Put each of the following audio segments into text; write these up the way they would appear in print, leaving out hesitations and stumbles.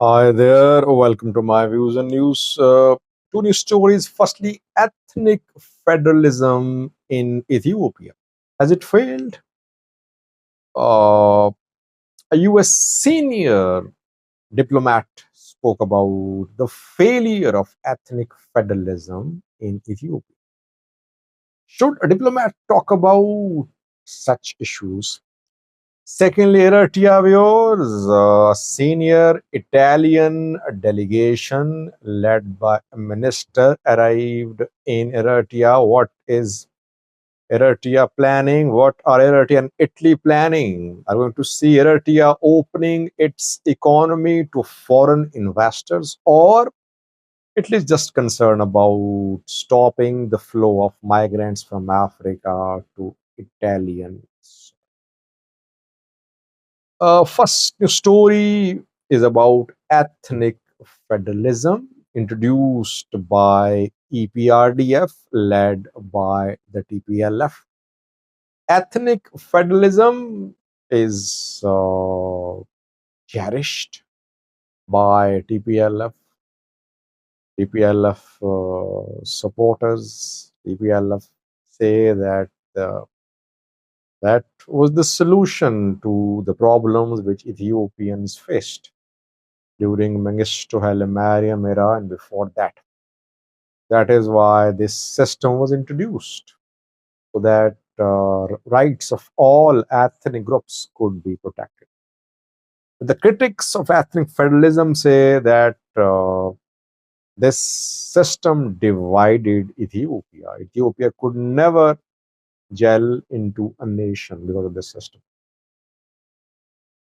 Hi there, welcome to my views and news. Two news stories. Firstly, ethnic federalism in Ethiopia. Has it failed? A US senior diplomat spoke about the failure of ethnic federalism in Ethiopia. Should a diplomat talk about such issues? Secondly, Eritrea viewers, a senior Italian delegation led by a minister arrived in Eritrea. What is Eritrea planning? What are Eritrea and Italy planning? Are going to see Eritrea opening its economy to foreign investors, or Italy is just concerned about stopping the flow of migrants from Africa to Italian. First story is about ethnic federalism introduced by EPRDF, led by the TPLF. Ethnic federalism is cherished by TPLF, TPLF supporters. TPLF say that that was the solution to the problems which Ethiopians faced during Mengistu Haile Mariam era and before that. That is why this system was introduced, so that rights of all ethnic groups could be protected. The critics of ethnic federalism say that this system divided Ethiopia. Ethiopia could never gel into a nation because of this system.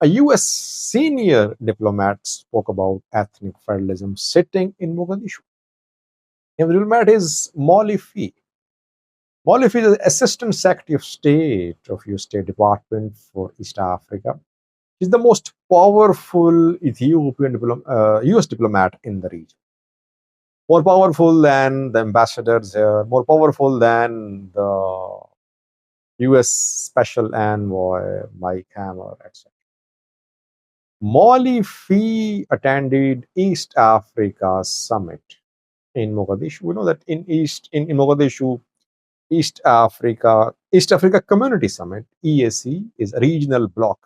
A US senior diplomat spoke about ethnic federalism sitting in Mogadishu. The diplomat is Molly Fee. Molly Fee is the Assistant Secretary of State of your State Department for East Africa. She's the most powerful US diplomat in the region. More powerful than the ambassadors here, more powerful than the US Special Envoy, Mike Hammer, etc. Molly Fee attended East Africa Summit in Mogadishu. We know that in Mogadishu, East Africa Community Summit (EAC) is a regional bloc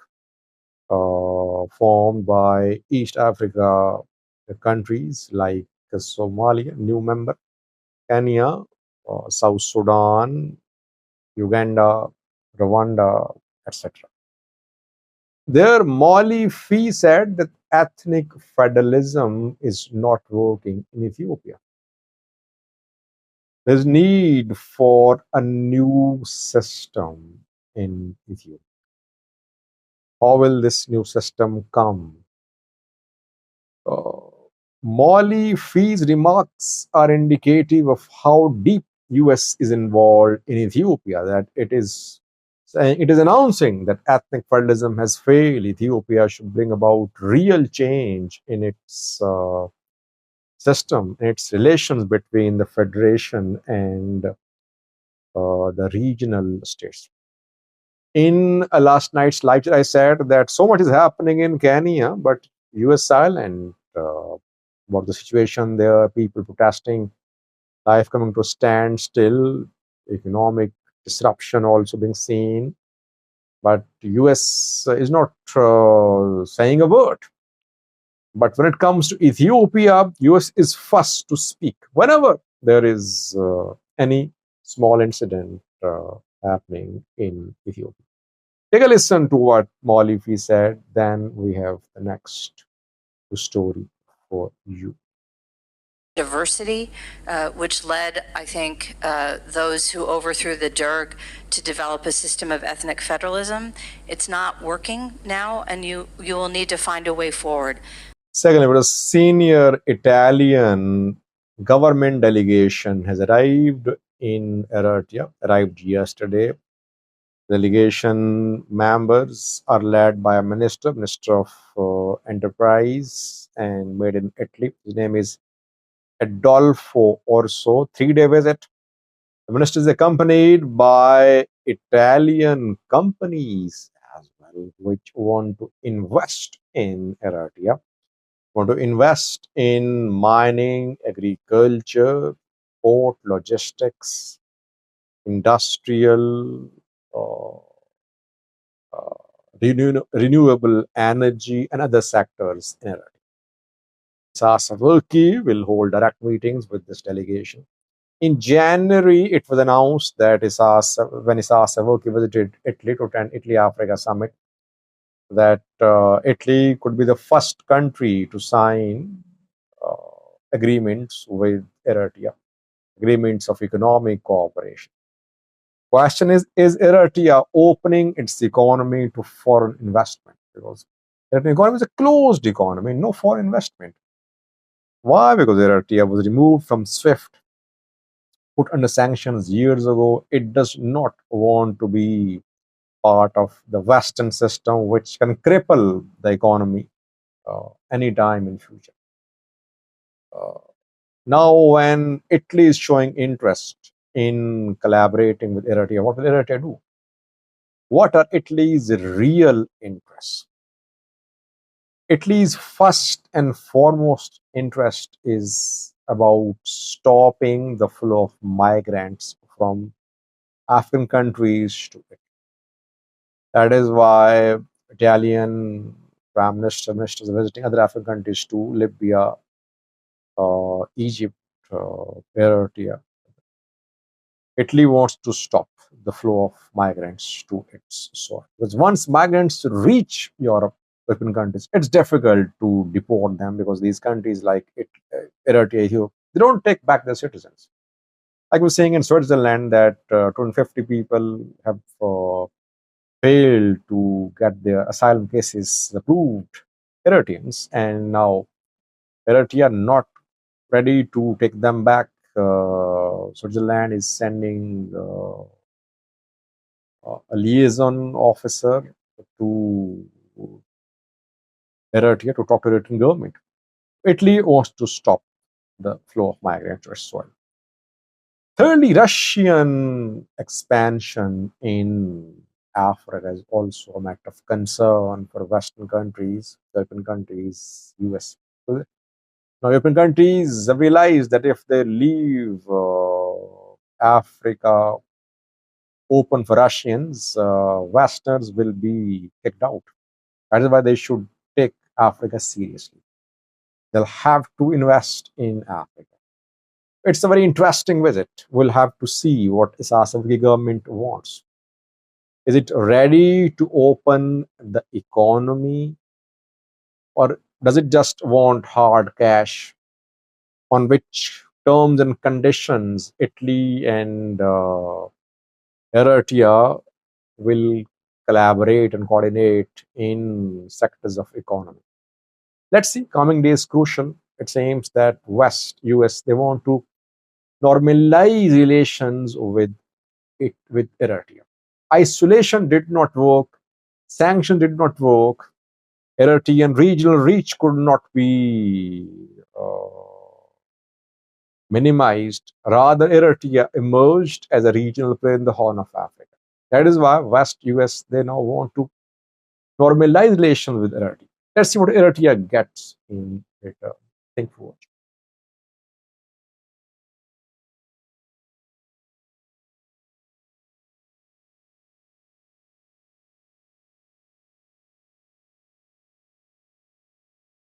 formed by East Africa countries like Somalia, new member, Kenya, South Sudan, Uganda, Rwanda, etc. There, Molly Fee said that ethnic federalism is not working in Ethiopia. There's need for a new system in Ethiopia. How will this new system come? Uh, Molly Fee's remarks are indicative of how deep US is involved in Ethiopia, that it is announcing that ethnic federalism has failed. Ethiopia should bring about real change in its system, its relations between the federation and the regional states. In last night's lecture, I said that so much is happening in Kenya, but US silent about the situation there, people protesting, life coming to a standstill, economic disruption also being seen. But US is not saying a word. But when it comes to Ethiopia, US is first to speak whenever there is any small incident happening in Ethiopia. Take a listen to what Maulifi said, then we have the next story for you. Diversity, which led, I think, those who overthrew the Derg to develop a system of ethnic federalism. It's not working now, and you will need to find a way forward. Secondly, a senior Italian government delegation has arrived in Eritrea, arrived yesterday. Delegation members are led by a minister of enterprise and made in Italy. His name is Adolfo Orso. 3-day visit. The minister is accompanied by Italian companies as well, which want to invest in Eritrea. Want to invest in mining, agriculture, port, logistics, industrial, uh, renewable energy, and other sectors in Eritrea. Sasavolki will hold direct meetings with this delegation. In January, it was announced that when Isaias Savolki visited Italy to attend Italy-Africa Summit, that Italy could be the first country to sign uh, agreements with Eritrea, agreements of economic cooperation. Question is Eritrea opening its economy to foreign investment? Because the economy is a closed economy, no foreign investment. Why? Because Eritrea was removed from SWIFT, put under sanctions years ago. It does not want to be part of the Western system, which can cripple the economy anytime in future. Uh, Now, when Italy is showing interest in collaborating with Eritrea, what will Eritrea do? What are Italy's real interests? Italy's first and foremost interest is about stopping the flow of migrants from African countries to Italy. That is why Italian prime ministers are visiting other African countries too, Libya, Egypt, Eritrea. Italy wants to stop the flow of migrants to its soil. Because once migrants reach European countries, it's difficult to deport them because these countries like Eritrea, they don't take back their citizens. Like I was saying in Switzerland that 250 people have failed to get their asylum cases approved, Eritreans, and now Eritrea not ready to take them back. Switzerland is sending a liaison officer to Eritrea to talk to the Eritrean government. Italy wants to stop the flow of migrants to its soil. Thirdly, Russian expansion in Africa is also a matter of concern for Western countries, European countries, US. So now, European countries have realized that if they leave Africa open for Russians, Westerners will be kicked out. That is why they should take Africa seriously. They'll have to invest in Africa. It's a very interesting visit. We'll have to see what Isaias Afwerki government wants. Is it ready to open the economy, or does it just want hard cash? On which terms and conditions Italy and Eritrea will collaborate and coordinate in sectors of economy? Let's see. Coming days crucial. It seems that West, US, they want to normalize relations with Eritrea. Isolation did not work. Sanction did not work. Eritrean regional reach could not be minimized. Rather, Eritrea emerged as a regional player in the Horn of Africa. That is why West US, they now want to normalize relations with Eritrea. Let's see what Eritrea gets in return. Thank you for watching.